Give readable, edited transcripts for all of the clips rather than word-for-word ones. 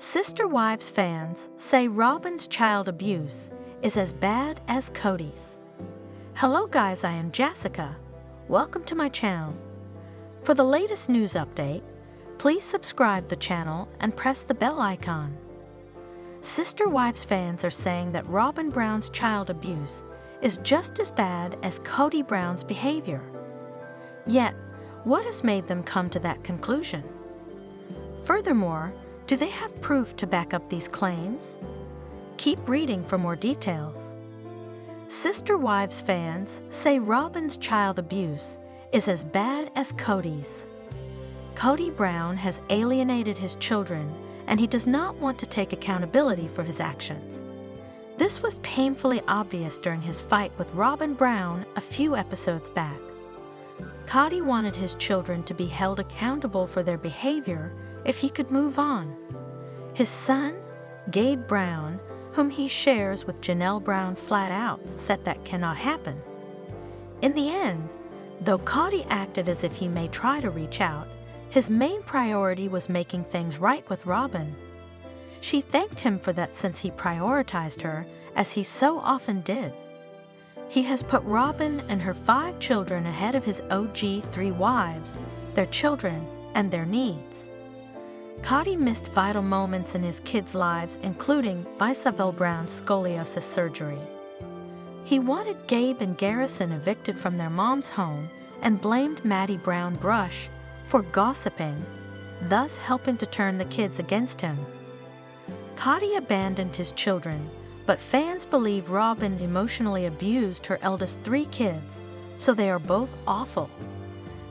Sister Wives fans say Robyn's child abuse is as bad as Kody's. Hello guys, I am Jessica. Welcome to my channel. For the latest news update, please subscribe the channel and press the bell icon. Sister Wives fans are saying that Robyn Brown's child abuse is just as bad as Kody Brown's behavior. Yet, what has made them come to that conclusion? Furthermore, do they have proof to back up these claims? Keep reading for more details. Sister Wives fans say Robyn's child abuse is as bad as Kody's. Kody Brown has alienated his children, and he does not want to take accountability for his actions. This was painfully obvious during his fight with Robyn Brown a few episodes back. Kody wanted his children to be held accountable for their behavior if he could move on. His son, Gabe Brown, whom he shares with Janelle Brown, flat out said that cannot happen. In the end, though Kody acted as if he may try to reach out, his main priority was making things right with Robyn. She thanked him for that since he prioritized her, as he so often did. He has put Robyn and her 5 children ahead of his OG 3 wives, their children, and their needs. Kody missed vital moments in his kids' lives, including Isabel Brown's scoliosis surgery. He wanted Gabe and Garrison evicted from their mom's home and blamed Maddie Brown Brush for gossiping, thus helping to turn the kids against him. Kody abandoned his children, but fans believe Robyn emotionally abused her eldest 3 kids, so they are both awful.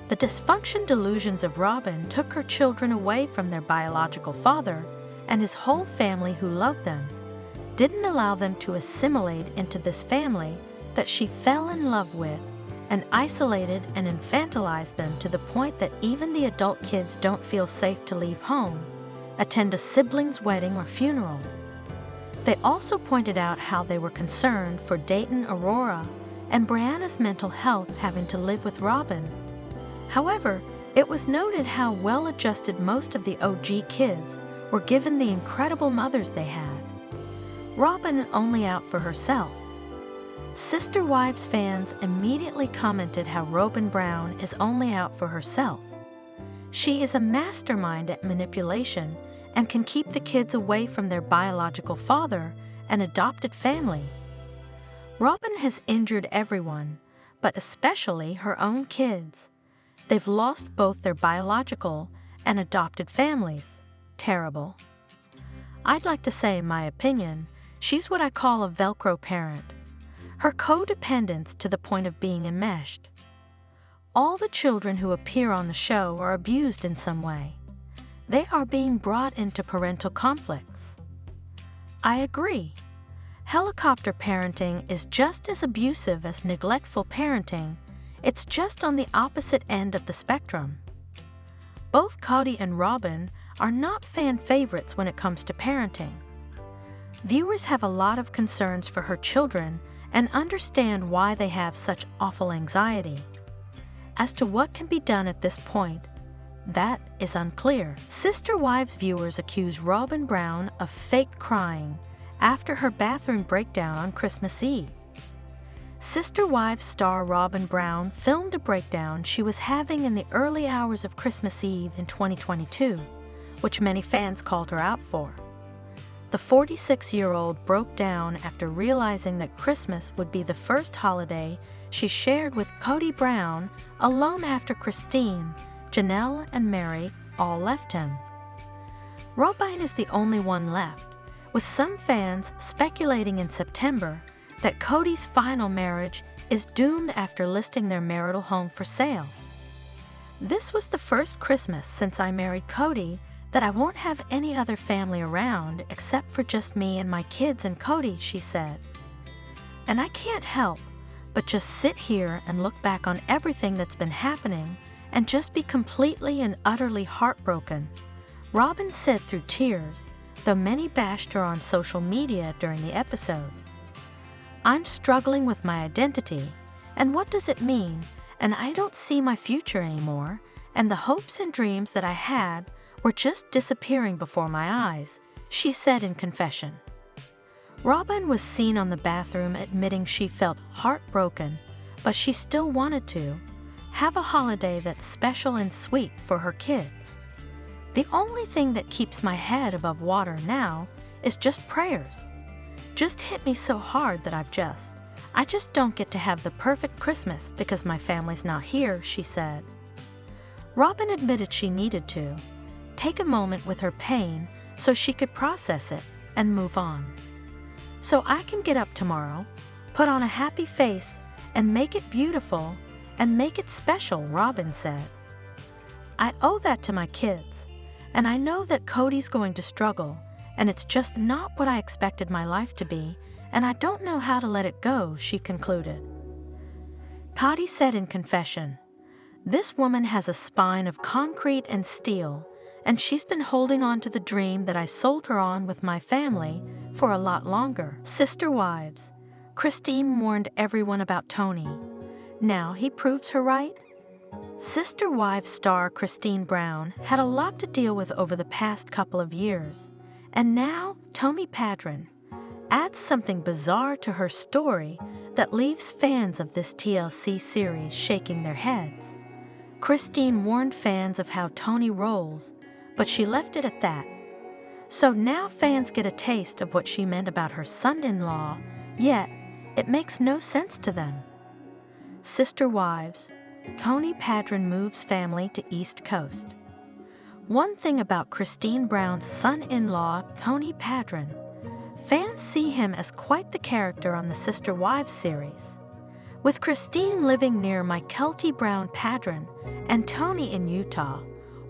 The dysfunction delusions of Robyn took her children away from their biological father, and his whole family who loved them didn't allow them to assimilate into this family that she fell in love with, and isolated and infantilized them to the point that even the adult kids don't feel safe to leave home, attend a sibling's wedding or funeral. They also pointed out how they were concerned for Dayton, Aurora, and Brianna's mental health having to live with Robyn. However, it was noted how well-adjusted most of the OG kids were given the incredible mothers they had. Robyn only out for herself. Sister Wives fans immediately commented how Robyn Brown is only out for herself. She is a mastermind at manipulation and can keep the kids away from their biological father and adopted family. Robyn has injured everyone, but especially her own kids. They've lost both their biological and adopted families. Terrible. I'd like to say, in my opinion, she's what I call a Velcro parent. Her codependence to the point of being enmeshed. All the children who appear on the show are abused in some way. They are being brought into parental conflicts. I agree. Helicopter parenting is just as abusive as neglectful parenting. It's just on the opposite end of the spectrum. Both Kody and Robyn are not fan favorites when it comes to parenting. Viewers have a lot of concerns for her children and understand why they have such awful anxiety. As to what can be done at this point, that is unclear. Sister Wives viewers accuse Robyn Brown of fake crying after her bathroom breakdown on Christmas Eve. Sister Wives star Robyn Brown filmed a breakdown she was having in the early hours of Christmas Eve in 2022, which many fans called her out for. The 46-year-old broke down after realizing that Christmas would be the first holiday she shared with Kody Brown alone after Christine, Janelle, and Meri all left him. Robyn is the only one left, with some fans speculating in September that Kody's final marriage is doomed after listing their marital home for sale. This was the first Christmas since I married Kody that I won't have any other family around except for just me and my kids and Kody, she said. And I can't help but just sit here and look back on everything that's been happening and just be completely and utterly heartbroken, Robyn said through tears, though many bashed her on social media during the episode. I'm struggling with my identity, and what does it mean, and I don't see my future anymore, and the hopes and dreams that I had were just disappearing before my eyes, she said in confession. Robyn was seen on the bathroom admitting she felt heartbroken, but she still wanted to have a holiday that's special and sweet for her kids. The only thing that keeps my head above water now is just prayers. Just hit me so hard that I just don't get to have the perfect Christmas because my family's not here, she said. Robyn admitted she needed to take a moment with her pain so she could process it and move on. So I can get up tomorrow, put on a happy face, and make it beautiful and make it special, Robyn said. I owe that to my kids, and I know that Kody's going to struggle, and it's just not what I expected my life to be, and I don't know how to let it go, she concluded. Kody said in confession, "This woman has a spine of concrete and steel, and she's been holding on to the dream that I sold her on with my family for a lot longer." Sister Wives, Christine warned everyone about Tony. Now he proves her right? Sister Wives star Christine Brown had a lot to deal with over the past couple of years, and now Tony Padron adds something bizarre to her story that leaves fans of this TLC series shaking their heads. Christine warned fans of how Tony rolls, but she left it at that. So now fans get a taste of what she meant about her son-in-law, yet it makes no sense to them. Sister Wives, Tony Padron moves family to East Coast. One thing about Christine Brown's son-in-law, Tony Padron, fans see him as quite the character on the Sister Wives series. With Christine living near Kody Brown Padron and Tony in Utah,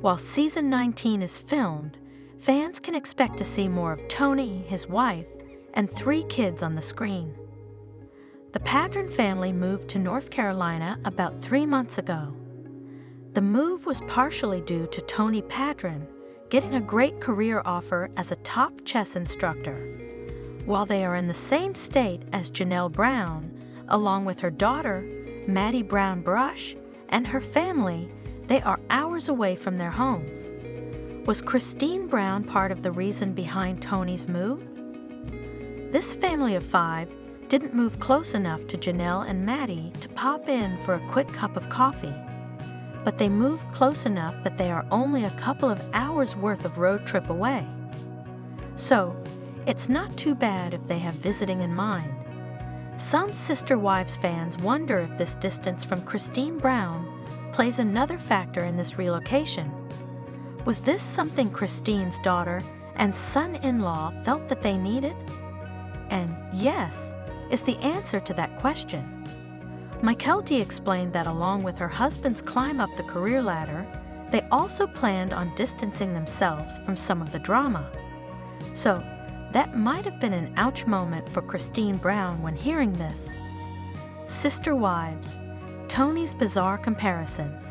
while season 19 is filmed, fans can expect to see more of Tony, his wife, and 3 kids on the screen. The Padron family moved to North Carolina about 3 months ago. The move was partially due to Tony Padron getting a great career offer as a top chess instructor. While they are in the same state as Janelle Brown, along with her daughter, Meri Brown Brush, and her family, they are hours away from their homes. Was Christine Brown part of the reason behind Tony's move? This family of 5 didn't move close enough to Janelle and Meri to pop in for a quick cup of coffee, but they moved close enough that they are only a couple of hours worth of road trip away. So, it's not too bad if they have visiting in mind. Some Sister Wives fans wonder if this distance from Christine Brown plays another factor in this relocation. Was this something Christine's daughter and son-in-law felt that they needed? And yes, is the answer to that question. Kody explained that along with her husband's climb up the career ladder, they also planned on distancing themselves from some of the drama. So, that might have been an ouch moment for Christine Brown when hearing this. Sister Wives, Tony's bizarre comparisons.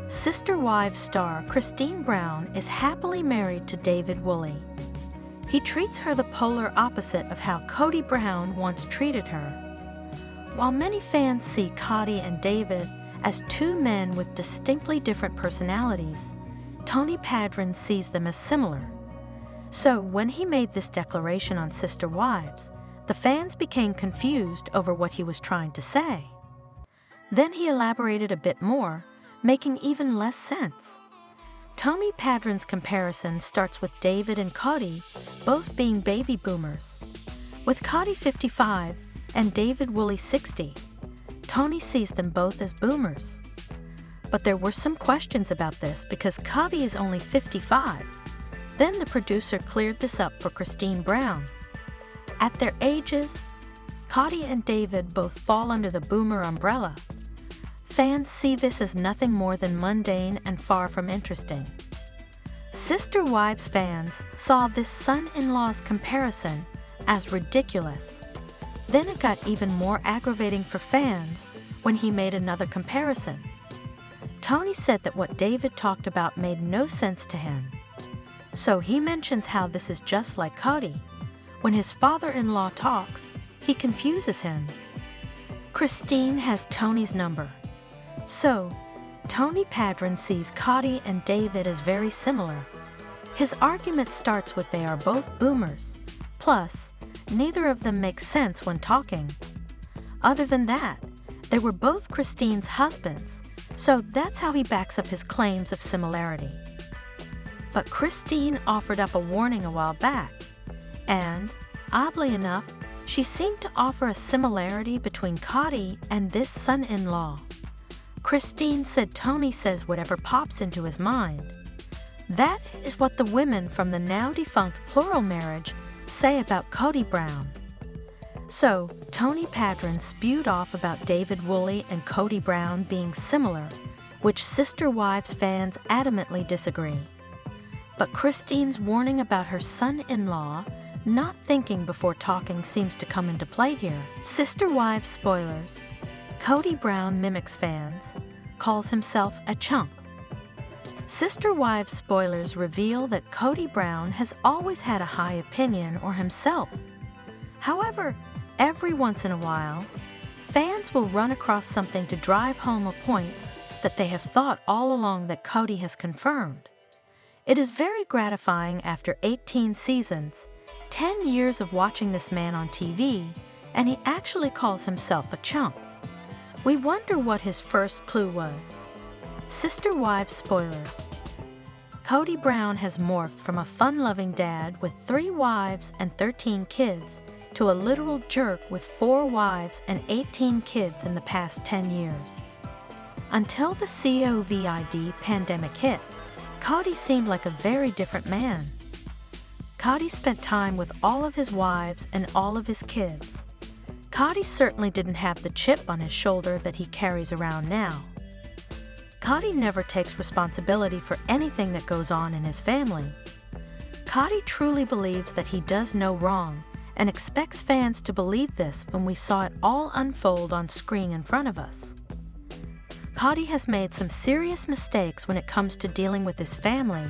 Sister Wives star Christine Brown is happily married to David Woolley. He treats her the polar opposite of how Kody Brown once treated her. While many fans see Kody and David as 2 men with distinctly different personalities, Tony Padron sees them as similar. So when he made this declaration on Sister Wives, the fans became confused over what he was trying to say. Then he elaborated a bit more, making even less sense. Tony Padron's comparison starts with David and Kody both being baby boomers. With Kody 55 and David Woolley 60, Tony sees them both as boomers. But there were some questions about this because Kody is only 55. Then the producer cleared this up for Christine Brown. At their ages, Kody and David both fall under the boomer umbrella. Fans see this as nothing more than mundane and far from interesting. Sister Wives fans saw this son-in-law's comparison as ridiculous. Then it got even more aggravating for fans when he made another comparison. Tony said that what David talked about made no sense to him. So he mentions how this is just like Kody. When his father-in-law talks, he confuses him. Christine has Tony's number. So, Tony Padron sees Kody and David as very similar. His argument starts with they are both boomers. Plus, neither of them makes sense when talking. Other than that, they were both Christine's husbands, so that's how he backs up his claims of similarity. But Christine offered up a warning a while back, and, oddly enough, she seemed to offer a similarity between Kody and this son-in-law. Christine said Tony says whatever pops into his mind. That is what the women from the now-defunct plural marriage say about Kody Brown. So, Tony Padron spewed off about David Woolley and Kody Brown being similar, which Sister Wives fans adamantly disagree. But Christine's warning about her son-in-law not thinking before talking seems to come into play here. Sister Wives spoilers. Kody Brown mimics fans, calls himself a chump. Sister Wives spoilers reveal that Kody Brown has always had a high opinion or himself. However, every once in a while, fans will run across something to drive home a point that they have thought all along that Kody has confirmed. It is very gratifying after 18 seasons, 10 years of watching this man on TV, and he actually calls himself a chump. We wonder what his first clue was. Sister Wives spoilers. Kody Brown has morphed from a fun-loving dad with 3 wives and 13 kids to a literal jerk with 4 wives and 18 kids in the past 10 years. Until the COVID pandemic hit, Kody seemed like a very different man. Kody spent time with all of his wives and all of his kids. Kody certainly didn't have the chip on his shoulder that he carries around now. Kody never takes responsibility for anything that goes on in his family. Kody truly believes that he does no wrong and expects fans to believe this when we saw it all unfold on screen in front of us. Kody has made some serious mistakes when it comes to dealing with his family,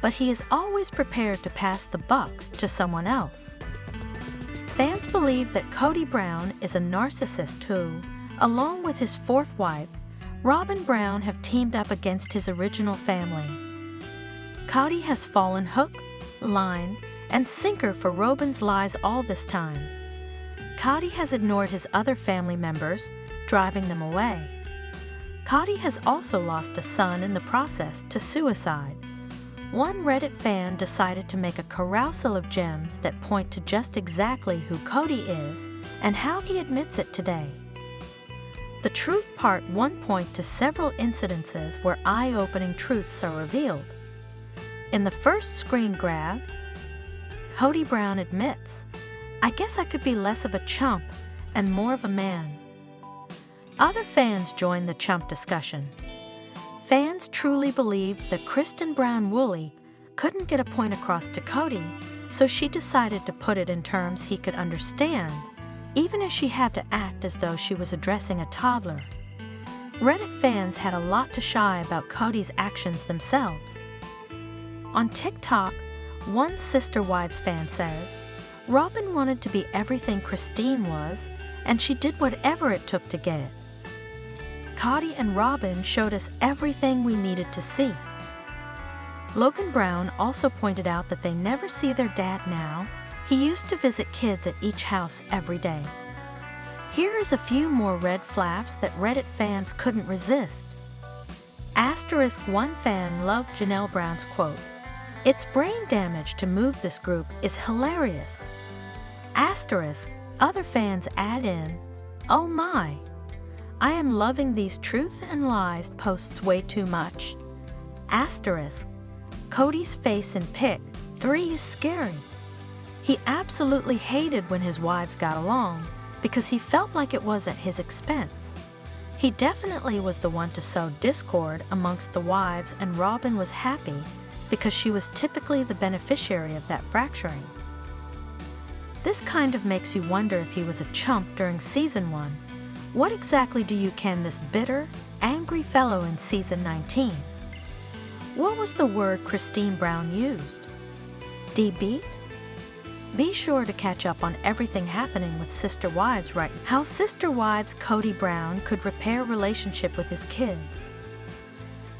but he is always prepared to pass the buck to someone else. Fans believe that Kody Brown is a narcissist who, along with his 4th wife, Robyn Brown, have teamed up against his original family. Kody has fallen hook, line, and sinker for Robyn's lies all this time. Kody has ignored his other family members, driving them away. Kody has also lost a son in the process to suicide. One Reddit fan decided to make a carousel of gems that point to just exactly who Kody is and how he admits it today. The truth part 1 point to several incidences where eye-opening truths are revealed. In the first screen grab, Kody Brown admits, "I guess I could be less of a chump and more of a man." Other fans join the chump discussion. Fans truly believed that Kristen Brown Woolley couldn't get a point across to Kody, so she decided to put it in terms he could understand, even as she had to act as though she was addressing a toddler. Reddit fans had a lot to shy about Kody's actions themselves. On TikTok, one Sister Wives fan says, "Robyn wanted to be everything Christine was, and she did whatever it took to get it. Kody and Robyn showed us everything we needed to see." Logan Brown also pointed out that they never see their dad now. He used to visit kids at each house every day. Here is a few more red flags that Reddit fans couldn't resist. *1 fan loved Janelle Brown's quote, "It's brain damage to move this group is hilarious." Other fans add in, "Oh my, I am loving these truth and lies posts way too much." Kody's face in pic 3 is scary. He absolutely hated when his wives got along because he felt like it was at his expense. He definitely was the one to sow discord amongst the wives, and Robyn was happy because she was typically the beneficiary of that fracturing. This kind of makes you wonder if he was a chump during season 1. What exactly do you ken this bitter, angry fellow in season 19? What was the word Christine Brown used? D-beat? Be sure to catch up on everything happening with Sister Wives right now. How Sister Wives Kody Brown could repair relationship with his kids.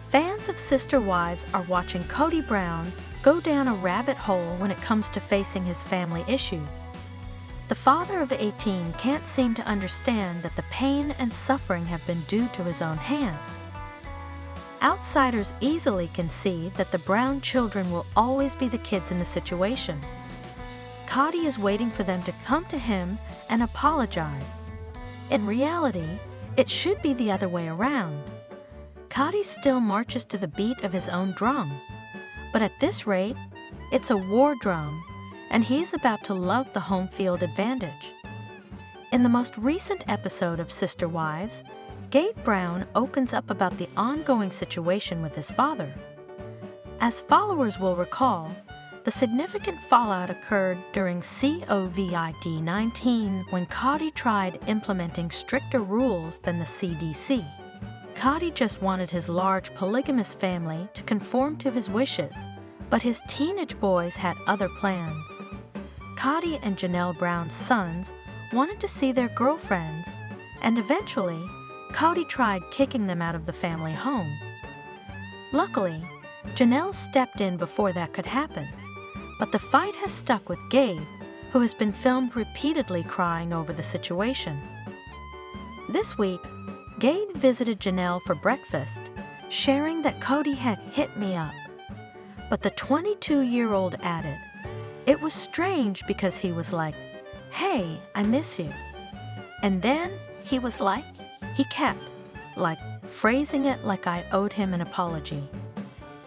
Fans of Sister Wives are watching Kody Brown go down a rabbit hole when it comes to facing his family issues. The father of 18 can't seem to understand that the pain and suffering have been due to his own hands. Outsiders easily can see that the Brown children will always be the kids in the situation. Kody is waiting for them to come to him and apologize. In reality, it should be the other way around. Kody still marches to the beat of his own drum, but at this rate, it's a war drum, and he's about to love the home field advantage. In the most recent episode of Sister Wives, Gabe Brown opens up about the ongoing situation with his father. As followers will recall, the significant fallout occurred during COVID-19 when Kody tried implementing stricter rules than the CDC. Kody just wanted his large polygamous family to conform to his wishes, but his teenage boys had other plans. Kody and Janelle Brown's sons wanted to see their girlfriends, and eventually, Kody tried kicking them out of the family home. Luckily, Janelle stepped in before that could happen, but the fight has stuck with Gabe, who has been filmed repeatedly crying over the situation. This week, Gabe visited Janelle for breakfast, sharing that Kody had hit me up. But the 22-year-old added, it was strange because he was like, hey, I miss you. And then he was like, he kept, like, phrasing it like I owed him an apology.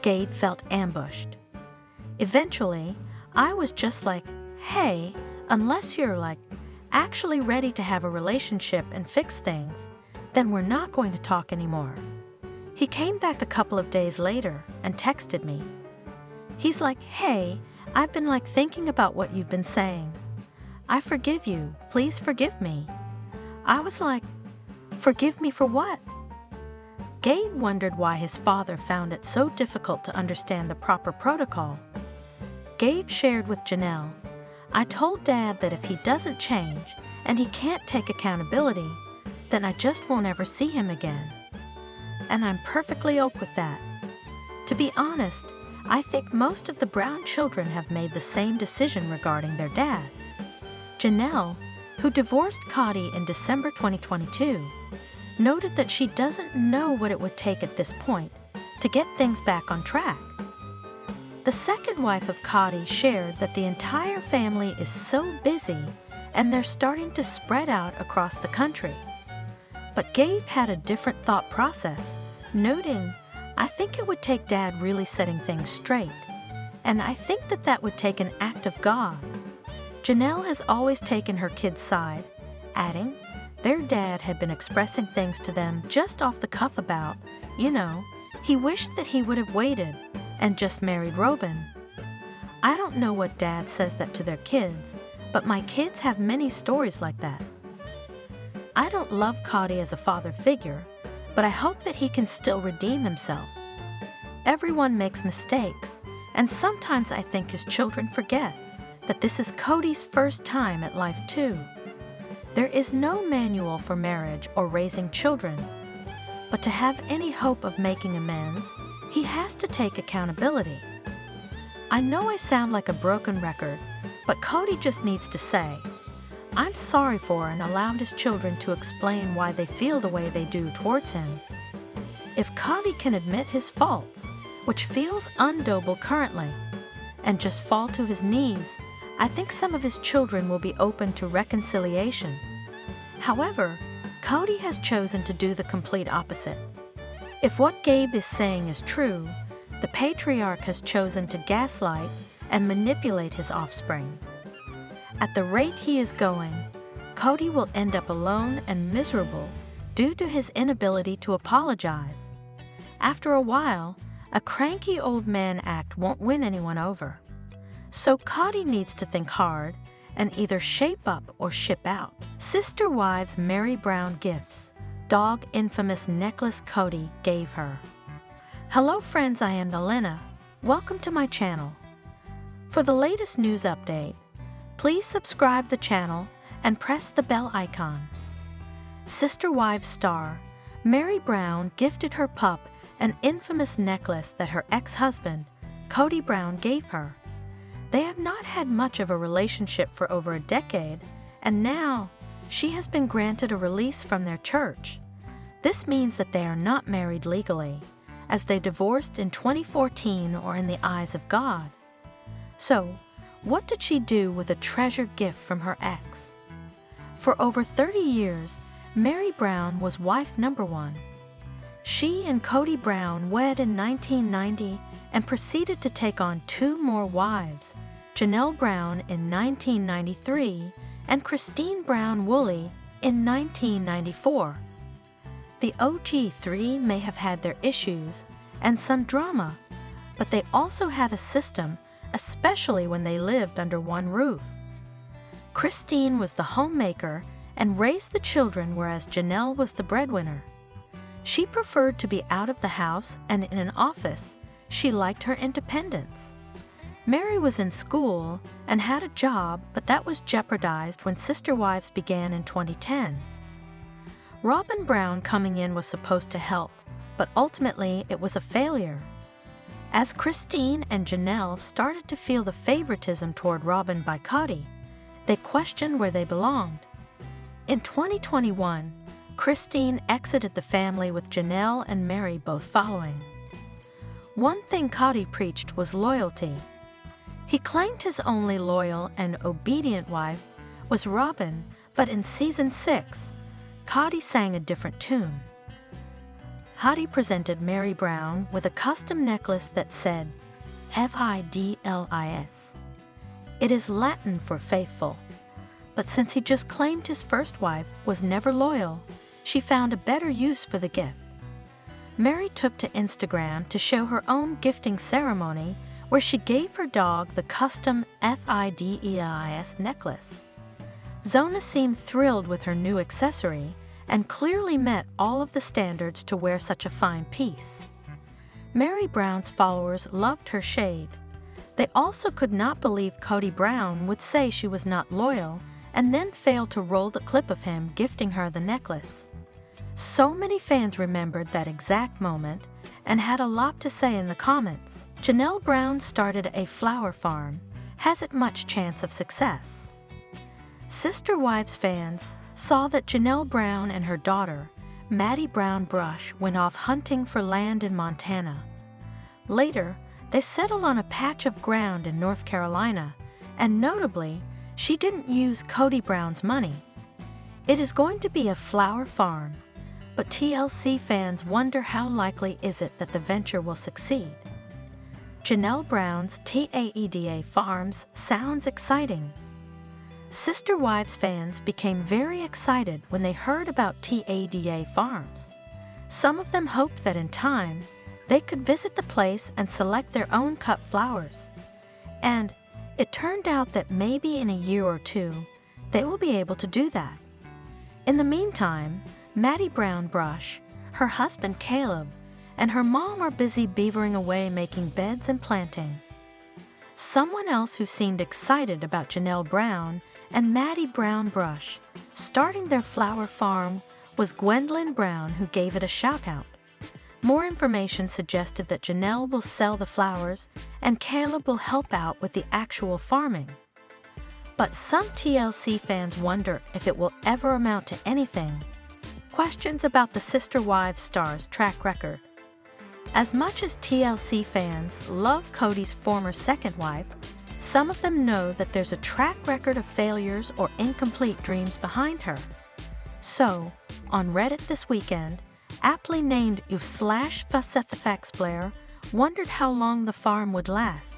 Gabe felt ambushed. Eventually, I was just like, hey, unless you're, like, actually ready to have a relationship and fix things, then we're not going to talk anymore. He came back a couple of days later and texted me. He's like, hey, I've been like thinking about what you've been saying. I forgive you, please forgive me. I was like, forgive me for what? Gabe wondered why his father found it so difficult to understand the proper protocol. Gabe shared with Janelle, I told Dad that if he doesn't change and he can't take accountability, then I just won't ever see him again. And I'm perfectly okay with that. To be honest, I think most of the Brown children have made the same decision regarding their dad. Janelle, who divorced Kody in December 2022, noted that she doesn't know what it would take at this point to get things back on track. The second wife of Kody shared that the entire family is so busy and they're starting to spread out across the country. But Gabe had a different thought process, noting, I think it would take Dad really setting things straight, and I think that would take an act of God. Janelle has always taken her kids' side, adding, their dad had been expressing things to them just off the cuff about, he wished that he would have waited and just married Robyn. I don't know what dad says that to their kids, but my kids have many stories like that. I don't love Kody as a father figure, but I hope that he can still redeem himself. Everyone makes mistakes, and sometimes I think his children forget that this is Kody's first time at life too. There is no manual for marriage or raising children, but to have any hope of making amends, he has to take accountability. I know I sound like a broken record, but Kody just needs to say, I'm sorry for and allowed his children to explain why they feel the way they do towards him. If Kody can admit his faults, which feels undoable currently, and just fall to his knees, I think some of his children will be open to reconciliation. However, Kody has chosen to do the complete opposite. If what Gabe is saying is true, the patriarch has chosen to gaslight and manipulate his offspring. At the rate he is going, Kody will end up alone and miserable due to his inability to apologize. After a while, a cranky old man act won't win anyone over. So Kody needs to think hard and either shape up or ship out. Sister Wives Meri Brown gifts dog infamous necklace Kody gave her. Hello friends, I am Nalena. Welcome to my channel. For the latest news update, please subscribe the channel and press the bell icon. Sister Wives star Meri Brown gifted her pup an infamous necklace that her ex-husband, Kody Brown gave her. They have not had much of a relationship for over a decade, and now she has been granted a release from their church. This means that they are not married legally, as they divorced in 2014 or in the eyes of God. So, what did she do with a treasured gift from her ex? For over 30 years, Meri Brown was wife number one. She and Kody Brown wed in 1990 and proceeded to take on two more wives, Janelle Brown in 1993 and Christine Brown Woolley in 1994. The OG three may have had their issues and some drama, but they also had a system, especially when they lived under one roof. Christine was the homemaker and raised the children, whereas Janelle was the breadwinner. She preferred to be out of the house and in an office. She liked her independence. Meri was in school and had a job, but that was jeopardized when Sister Wives began in 2010. Robyn Brown coming in was supposed to help, but ultimately it was a failure. As Christine and Janelle started to feel the favoritism toward Robyn by Kody, they questioned where they belonged. In 2021, Christine exited the family with Janelle and Meri both following. One thing Kody preached was loyalty. He claimed his only loyal and obedient wife was Robyn, but in Season 6, Kody sang a different tune. Kody presented Meri Brown with a custom necklace that said, FIDALLYRobyn. It is Latin for faithful. But since he just claimed his first wife was never loyal, she found a better use for the gift. Meri took to Instagram to show her own gifting ceremony where she gave her dog the custom FIDALLYRobyn necklace. Zona seemed thrilled with her new accessory and clearly met all of the standards to wear such a fine piece. Meri Brown's followers loved her shade. They also could not believe Kody Brown would say she was not loyal and then fail to roll the clip of him gifting her the necklace. So many fans remembered that exact moment and had a lot to say in the comments. Janelle Brown started a flower farm. Has it much chance of success? Sister Wives fans saw that Janelle Brown and her daughter, Maddie Brown Brush, went off hunting for land in Montana. Later, they settled on a patch of ground in North Carolina, and notably, she didn't use Kody Brown's money. It is going to be a flower farm, but TLC fans wonder how likely is it that the venture will succeed. Janelle Brown's TAEDA Farms sounds exciting. Sister Wives fans became very excited when they heard about TAEDA Farms. Some of them hoped that in time, they could visit the place and select their own cut flowers. And it turned out that maybe in a year or two, they will be able to do that. In the meantime, Maddie Brown Brush, her husband Caleb, and her mom are busy beavering away making beds and planting. Someone else who seemed excited about Janelle Brown and Maddie Brown Brush starting their flower farm was Gwendolyn Brown, who gave it a shout-out. More information suggested that Janelle will sell the flowers and Caleb will help out with the actual farming. But some TLC fans wonder if it will ever amount to anything. Questions about the Sister Wives stars' track record. As much as TLC fans love Kody's former second wife, some of them know that there's a track record of failures or incomplete dreams behind her. So, on Reddit this weekend, aptly named /FaceTheFaxBlair wondered how long the farm would last.